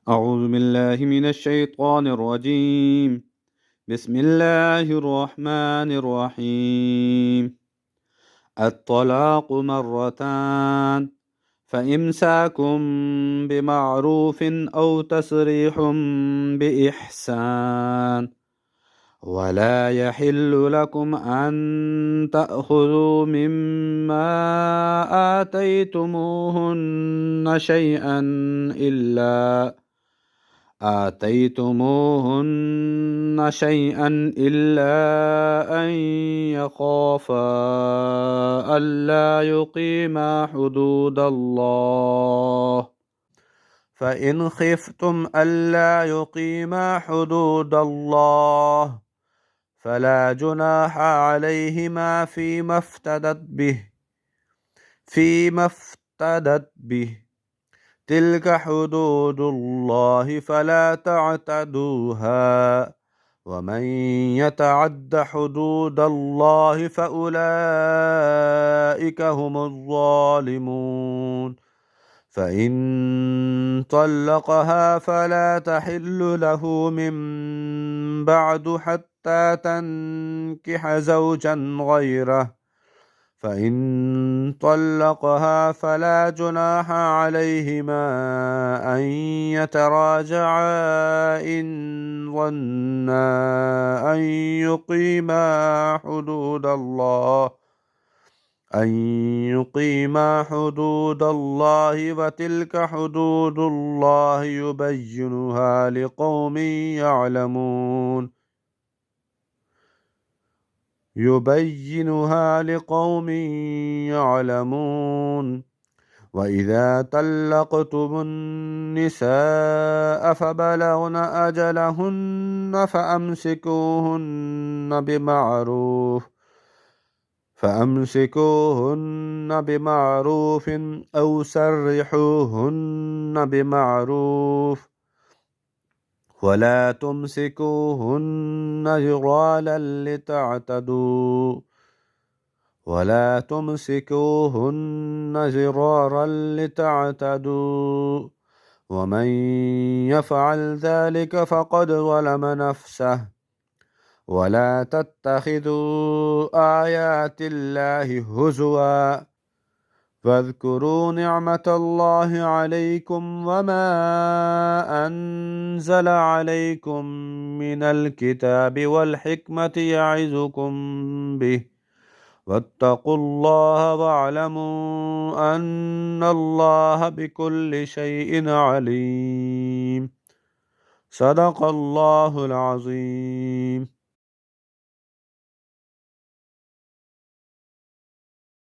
أعوذ بالله من الشيطان الرجيم. بسم الله الرحمن الرحيم. الطلاق مرتان، فإمساكم بمعروف أو تسريح بإحسان. ولا يحل لكم أن تأخذوا مما آتيتموهن شيئا إلا أن يخافا ألا يقيما حدود الله. فإن خفتم ألا يقيما حدود الله فلا جناح عليهما فيما افتدت به. تلك حدود الله فلا تعتدوها، ومن يتعد حدود الله فأولئك هم الظالمون. فإن طلقها فلا تحل له من بعد حتى تنكح زوجا غيره. فإن طلقها فلا جناح عليهما أن يتراجعا إن ظنا أن يقيما حدود الله وتلك حدود الله يبينها لقوم يعلمون. وإذا طلقتم النساء فبلغن أجلهن فأمسكوهن بمعروف أو سرحوهن بمعروف، ولا تمسكوهن ضرارا لتعتدوا، ومن يفعل ذلك فقد ظلم نفسه. ولا تتخذوا آيات الله هزوا، واذكروا نعمة الله عليكم وما أنزل عليكم من الكتاب والحكمة يعظكم به، واتقوا الله واعلموا أن الله بكل شيء عليم. صدق الله العظيم.